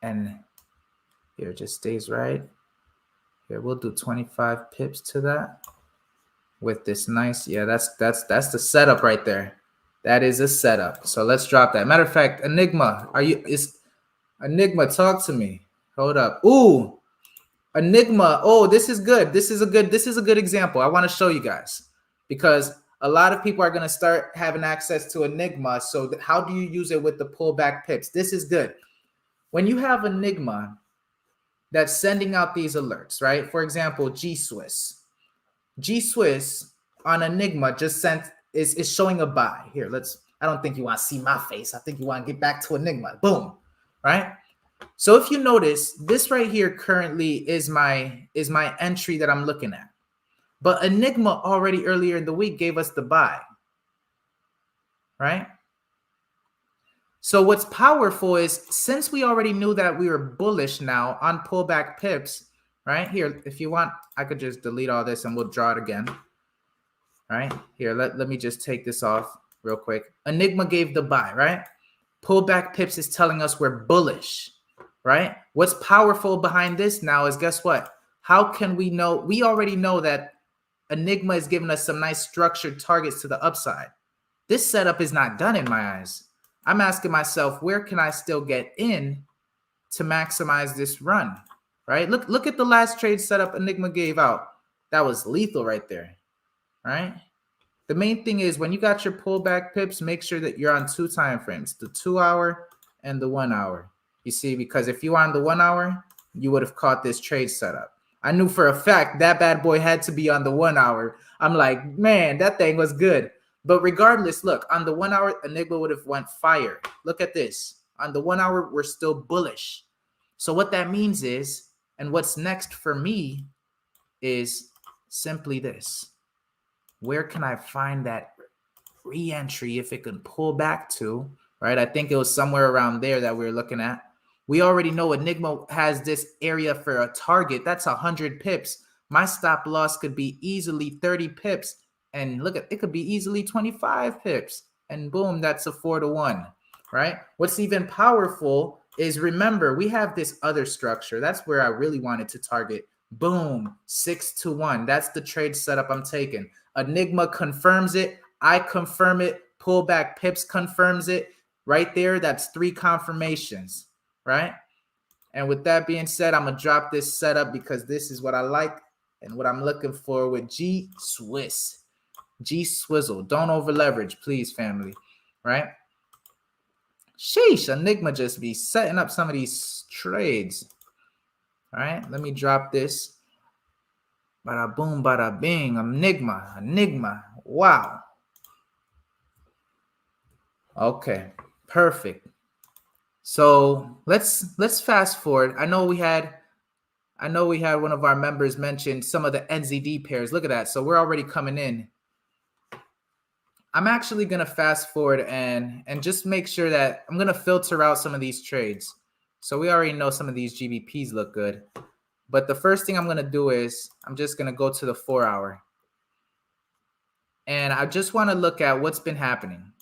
and here it just stays right. Here we'll do 25 pips to that with this nice, yeah, that's the setup right there. That is a setup. So let's drop that. Matter of fact, Enigma, Enigma, talk to me. Hold up. Ooh, Enigma. Oh, this is good. This is a good example. I want to show you guys because a lot of people are going to start having access to Enigma. So how do you use it with the pullback pips? This is good. When you have Enigma that's sending out these alerts, right? For example, G-Swiss. G-Swiss on Enigma just sent is showing a buy. Here, I don't think you want to see my face. I think you want to get back to Enigma. Boom. Right? So if you notice, this right here currently is my entry that I'm looking at. But Enigma already earlier in the week gave us the buy. Right? So what's powerful is since we already knew that we were bullish now on pullback pips, right? Here, if you want, I could just delete all this and we'll draw it again. All right, here, let me just take this off real quick. Enigma gave the buy, right? Pullback pips is telling us we're bullish, right? What's powerful behind this now is guess what? How can we know? We already know that Enigma is giving us some nice structured targets to the upside. This setup is not done in my eyes. I'm asking myself, where can I still get in to maximize this run, right? Look at the last trade setup Enigma gave out. That was lethal right there, right? The main thing is when you got your pullback pips, make sure that you're on 2 time frames, the 2 hour and the 1 hour. You see, because if you were on the 1 hour, you would have caught this trade setup. I knew for a fact that bad boy had to be on the 1 hour. I'm like, man, that thing was good. But regardless, look, on the 1 hour, Enigma would have went fire. Look at this. On the 1 hour, we're still bullish. So what that means is And what's next for me is simply this. Where can I find that re-entry if it can pull back to, right? I think it was somewhere around there that we were looking at. We already know Enigma has this area for a target. That's 100 pips. My stop loss could be easily 30 pips. And look at it, could be easily 25 pips. And boom, that's a 4-to-1, right? What's even powerful is, remember, we have this other structure. That's where I really wanted to target. Boom, 6-to-1. That's the trade setup I'm taking. Enigma confirms it. I confirm it. Pullback pips confirms it. Right there, that's 3 confirmations, right? And with that being said, I'm going to drop this setup because this is what I like and what I'm looking for with G Swiss. G Swizzle. Don't over leverage, please, family, right? Sheesh, Enigma just be setting up some of these trades. All right, let me drop this. Bada boom, bada bing. Enigma. Wow. Okay, perfect. So let's fast forward. I know we had one of our members mention some of the NZD pairs. Look at that. So we're already coming in. I'm actually gonna fast forward and just make sure that I'm gonna filter out some of these trades. So we already know some of these GBPs look good. But the first thing I'm gonna do is I'm just gonna go to the 4-hour. And I just want to look at what's been happening.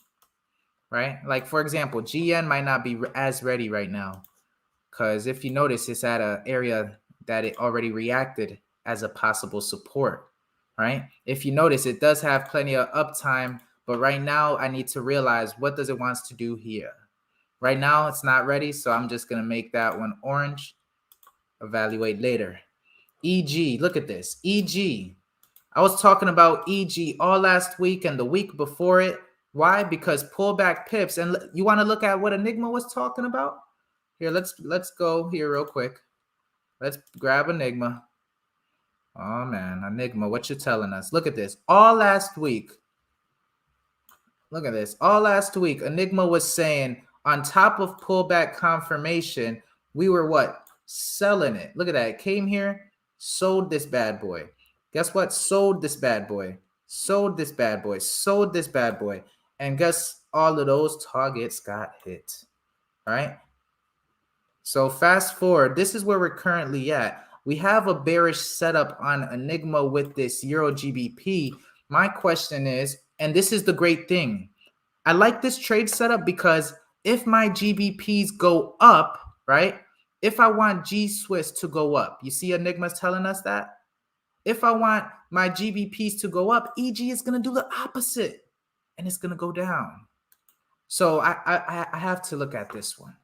Right? Like, for example, GN might not be as ready right now, because if you notice, it's at an area that it already reacted as a possible support, right? If you notice, it does have plenty of uptime, but right now I need to realize, what does it want to do here? Right now it's not ready, so I'm just going to make that one orange. Evaluate later. EG, look at this. EG. I was talking about EG all last week and the week before it. Why? Because pullback pips. And you want to look at what Enigma was talking about? Here, let's go here real quick. Let's grab Enigma. Oh man, Enigma, what you telling us? Look at this. All last week. Look at this. All last week, Enigma was saying, on top of pullback confirmation, we were what? Selling it. Look at that. It came here, sold this bad boy. Guess what? Sold this bad boy. Sold this bad boy. Sold this bad boy. And guess all of those targets got hit. All right? So fast forward. This is where we're currently at. We have a bearish setup on Enigma with this Euro GBP. My question is, and this is the great thing, I like this trade setup because if my GBPs go up, right? If I want G Swiss to go up, you see Enigma's telling us that? If I want my GBPs to go up, EG is going to do the opposite, and it's going to go down. So I have to look at this one.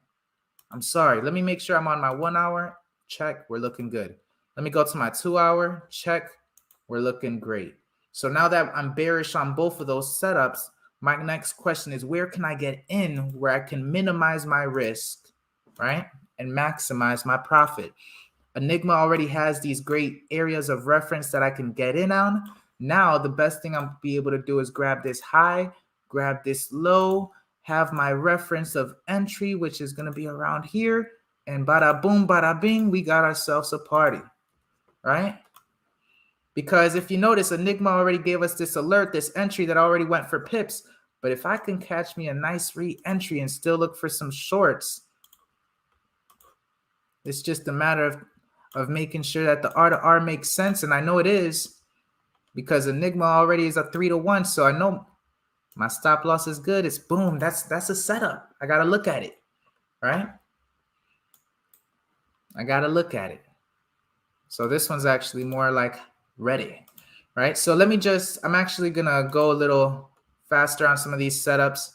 I'm sorry. Let me make sure I'm on my 1 hour. Check. We're looking good. Let me go to my 2 hour. Check. We're looking great. So now that I'm bearish on both of those setups, my next question is, where can I get in where I can minimize my risk, right? And maximize my profit? Enigma already has these great areas of reference that I can get in on. Now, the best thing I'm be able to do is grab this high, grab this low, have my reference of entry, which is going to be around here. And bada boom, bada bing, we got ourselves a party, right? Because if you notice, Enigma already gave us this alert, this entry that already went for pips. But if I can catch me a nice re-entry and still look for some shorts, it's just a matter of making sure that the R to R makes sense. And I know it is, because Enigma already is a 3-to-1. So I know my stop loss is good. It's boom. That's a setup. I got to look at it, right? I got to look at it. So this one's actually more like ready, right? So I'm actually going to go a little faster on some of these setups.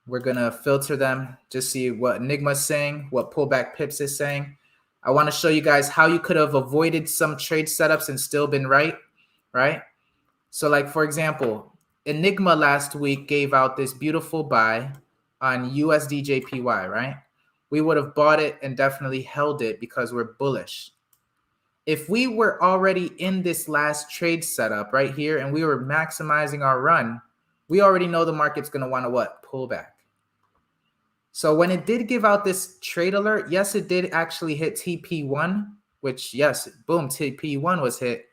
We're going to filter them, just see what Enigma's saying, what pullback pips is saying. I want to show you guys how you could have avoided some trade setups and still been right? So like, for example, Enigma last week gave out this beautiful buy on USDJPY, right? We would have bought it and definitely held it because we're bullish. If we were already in this last trade setup right here and we were maximizing our run, we already know the market's going to want to what? Pull back. So when it did give out this trade alert, yes, it did actually hit TP1, which yes, boom, TP1 was hit.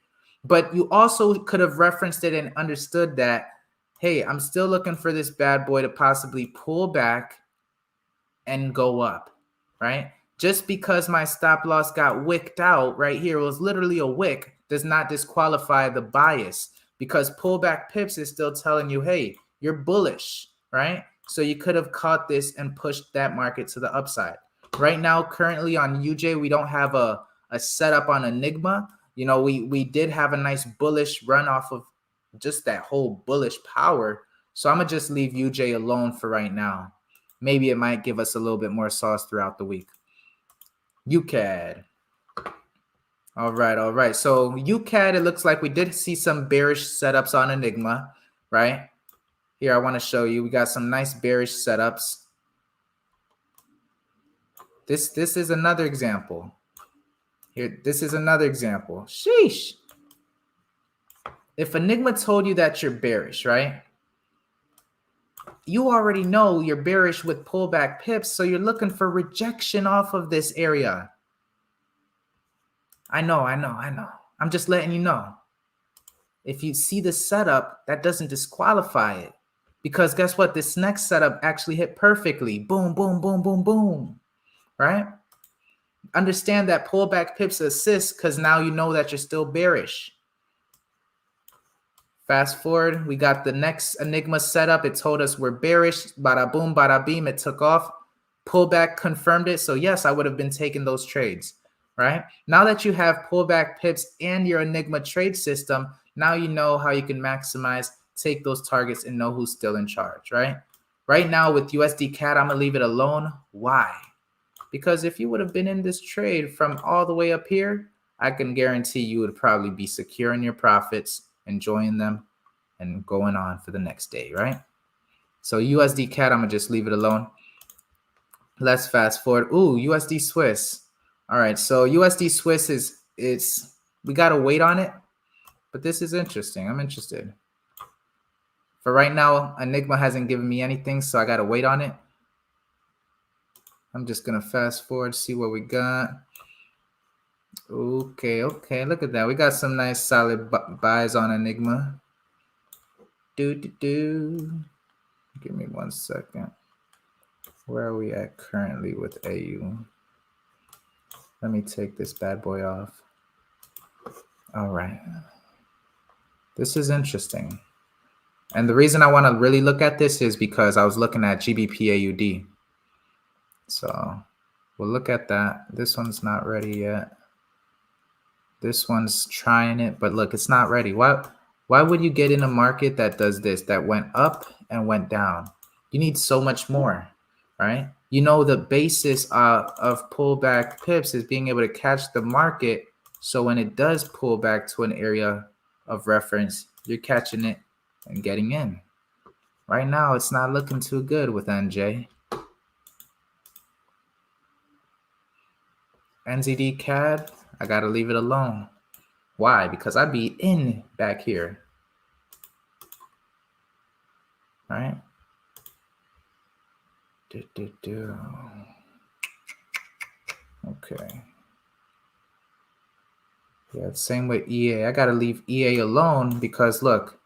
But you also could have referenced it and understood that, hey, I'm still looking for this bad boy to possibly pull back and go up, right? Just because my stop loss got wicked out right here, it was literally a wick, does not disqualify the bias, because pullback pips is still telling you, hey, you're bullish, right? So you could have caught this and pushed that market to the upside. Right now, currently on UJ, we don't have a setup on Enigma. You know, we did have a nice bullish run off of just that whole bullish power. So I'm going to just leave UJ alone for right now. Maybe it might give us a little bit more sauce throughout the week. UCAD. All right. So UCAD, it looks like we did see some bearish setups on Enigma, right? Here, I want to show you. We got some nice bearish setups. This is another example. Here, this is another example. Sheesh. If Enigma told you that you're bearish, right? You already know you're bearish with pullback pips, so you're looking for rejection off of this area. I know. I'm just letting you know. If you see the setup, that doesn't disqualify it. Because guess what? This next setup actually hit perfectly. Boom, boom, boom, boom, boom. Right? Understand that pullback pips assist because now you know that you're still bearish. Fast forward, we got the next Enigma setup. It told us we're bearish. Bada boom, bada beam. It took off. Pullback confirmed it. So yes, I would have been taking those trades, right? Now that you have pullback pips and your Enigma trade system, now you know how you can maximize, take those targets, and know who's still in charge, right? Right now with USD CAD, I'm going to leave it alone. Why? Because if you would have been in this trade from all the way up here, I can guarantee you would probably be secure in your profits, enjoying them, and going on for the next day, right? So USD CAD, I'm going to just leave it alone. Let's fast forward. Ooh, USD Swiss. All right, so USD Swiss we got to wait on it, but this is interesting. I'm interested. For right now, Enigma hasn't given me anything, so I got to wait on it. I'm just going to fast forward, see what we got. Okay, look at that. We got some nice solid buys on Enigma. Give me 1 second. Where are we at currently with AU? Let me take this bad boy off. All right. This is interesting. And the reason I want to really look at this is because I was looking at GBP AUD. So we'll look at that. This one's not ready yet. This one's trying it, but look, it's not ready. Why would you get in a market that does this, that went up and went down? You need so much more, right? You know, the basis of pullback pips is being able to catch the market. So when it does pull back to an area of reference, you're catching it and getting in. Right now, it's not looking too good with NJ. NZD CAD, I got to leave it alone. Why? Because I'd be in back here. All right. Okay. Yeah, same with EA. I got to leave EA alone because look,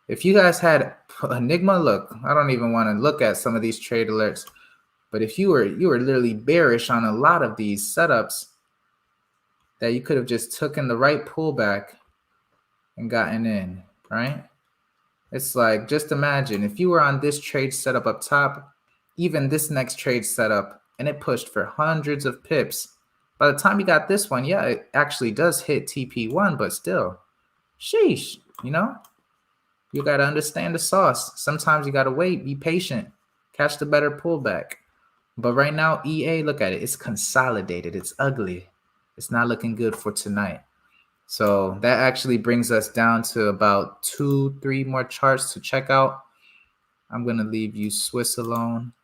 if you guys had Enigma, look, I don't even want to look at some of these trade alerts, but if you were literally bearish on a lot of these setups, that you could have just taken the right pullback and gotten in, right? It's like, just imagine if you were on this trade setup up top, even this next trade setup, and it pushed for hundreds of pips. By the time you got this one, yeah, it actually does hit TP1, but still, sheesh, you know? You got to understand the sauce. Sometimes you got to wait, be patient, catch the better pullback. But right now, EA, look at it. It's consolidated. It's ugly. It's not looking good for tonight. So that actually brings us down to about 2-3 more charts to check out. I'm going to leave you Swiss alone.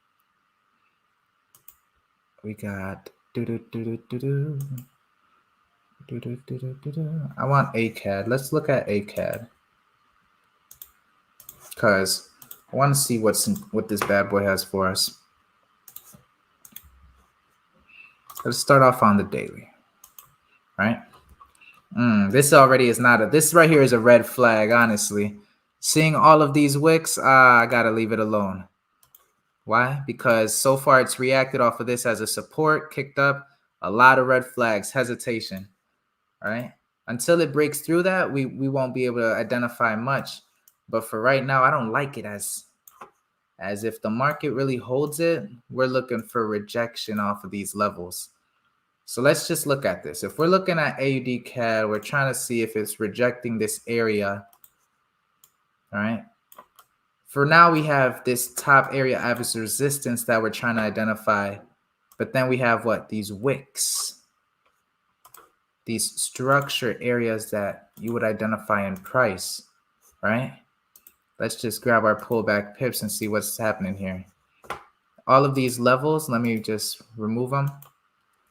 We got I want ACAD. Let's look at ACAD. Because I want to see what this bad boy has for us. Let's start off on the daily. right? This already is not this right here is a red flag, honestly. Seeing all of these wicks, I gotta leave it alone. Why? Because so far it's reacted off of this as a support, kicked up, a lot of red flags, hesitation, all right? Until it breaks through that, we won't be able to identify much. But for right now, I don't like it as if the market really holds it, we're looking for rejection off of these levels. So let's just look at this. If we're looking at AUD CAD, we're trying to see if it's rejecting this area, all right? For now, we have this top area as resistance that we're trying to identify. But then we have what? These wicks. These structure areas that you would identify in price, right? Let's just grab our pullback pips and see what's happening here. All of these levels, let me just remove them.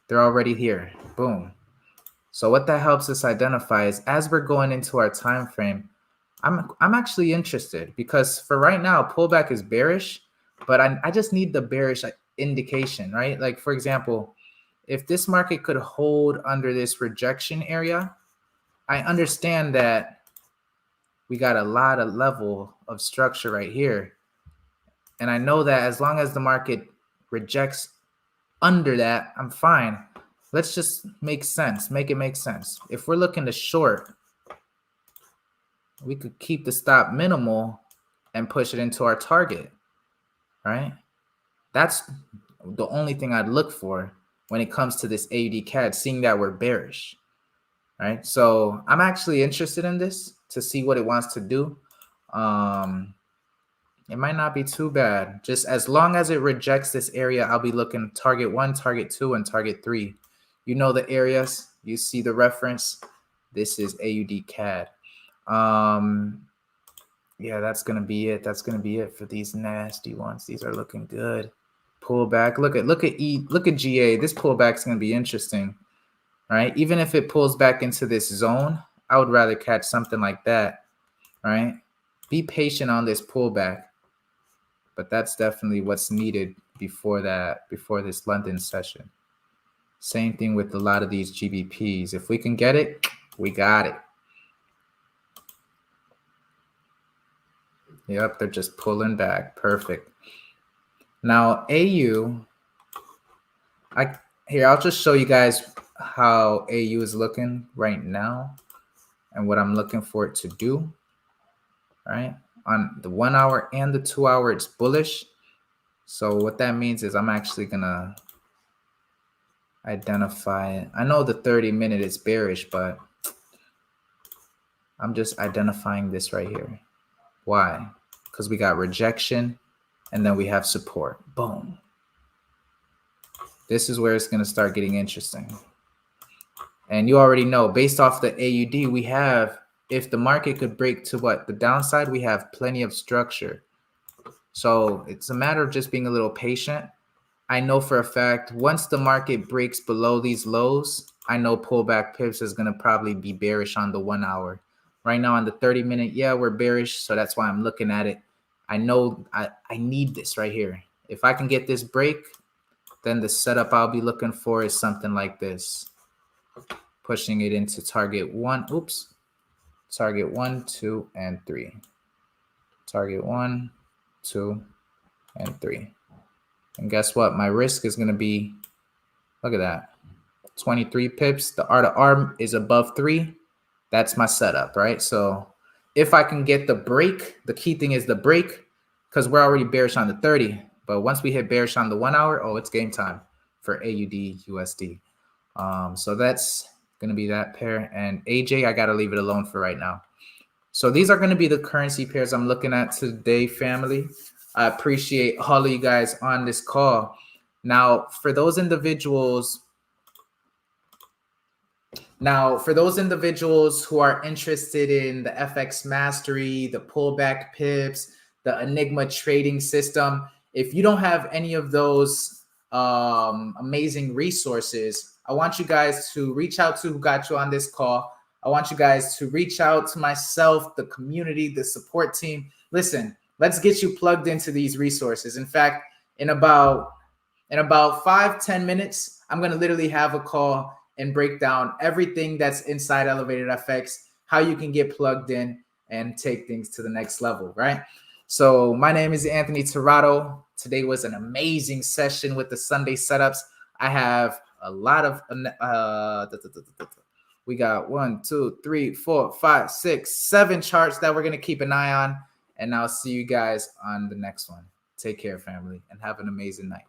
They're already here. Boom. So what that helps us identify is as we're going into our time frame, I'm actually interested because for right now, pullback is bearish, but I just need the bearish indication, right? Like, for example, if this market could hold under this rejection area, I understand that we got a lot of level of structure right here. And I know that as long as the market rejects under that, I'm fine. Let's just make it make sense. If we're looking to short, we could keep the stop minimal and push it into our target, right? That's the only thing I'd look for when it comes to this AUD CAD, seeing that we're bearish, right? So I'm actually interested in this to see what it wants to do. It might not be too bad. Just as long as it rejects this area, I'll be looking target 1, target 2, and target 3. You know the areas. You see the reference. This is AUD CAD. Yeah, that's gonna be it. That's gonna be it for these nasty ones. These are looking good. Pullback. Look at GA. This pullback's gonna be interesting, right? Even if it pulls back into this zone, I would rather catch something like that, right? Be patient on this pullback, but that's definitely what's needed before this London session. Same thing with a lot of these GBPs. If we can get it, we got it. Yep, they're just pulling back. Perfect. Now AU, I'll just show you guys how AU is looking right now and what I'm looking for it to do. All right, on the 1 hour and the 2 hour, it's bullish. So what that means is I'm actually gonna identify it. I know the 30-minute is bearish, but I'm just identifying this right here. Why? Because we got rejection and then we have support. Boom. This is where it's going to start getting interesting. And you already know, based off the AUD, we have, if the market could break to what? The downside, we have plenty of structure. So it's a matter of just being a little patient. I know for a fact, once the market breaks below these lows, I know pullback pips is going to probably be bearish on the 1 hour. Right now on the 30-minute, yeah, we're bearish. So that's why I'm looking at it. I know I need this right here. If I can get this break, then the setup I'll be looking for is something like this. Pushing it into target 1. Oops. Target 1, 2, and 3. Target 1, 2, and 3. And guess what? My risk is going to be, look at that, 23 pips. The R to R is above 3. That's my setup, right? So if I can get the break, the key thing is the break, because we're already bearish on the 30. But once we hit bearish on the 1 hour, oh, it's game time for AUD USD. So that's going to be that pair. And AJ, I got to leave it alone for right now. So these are going to be the currency pairs I'm looking at today, family. I appreciate all of you guys on this call. Now, for those individuals who are interested in the FX Mastery, the pullback pips, the Enigma trading system, if you don't have any of those amazing resources, I want you guys to reach out to who got you on this call. I want you guys to reach out to myself, the community, the support team. Listen, let's get you plugged into these resources. In fact, in about 5-10 minutes, I'm going to literally have a call and break down everything that's inside Elevated FX, how you can get plugged in and take things to the next level, right? So my name is Anthony Tirado. Today was an amazing session with the Sunday setups. I have a lot of we got 1, 2, 3, 4, 5, 6, 7 charts that we're going to keep an eye on. And I'll see you guys on the next one. Take care, family, and have an amazing night.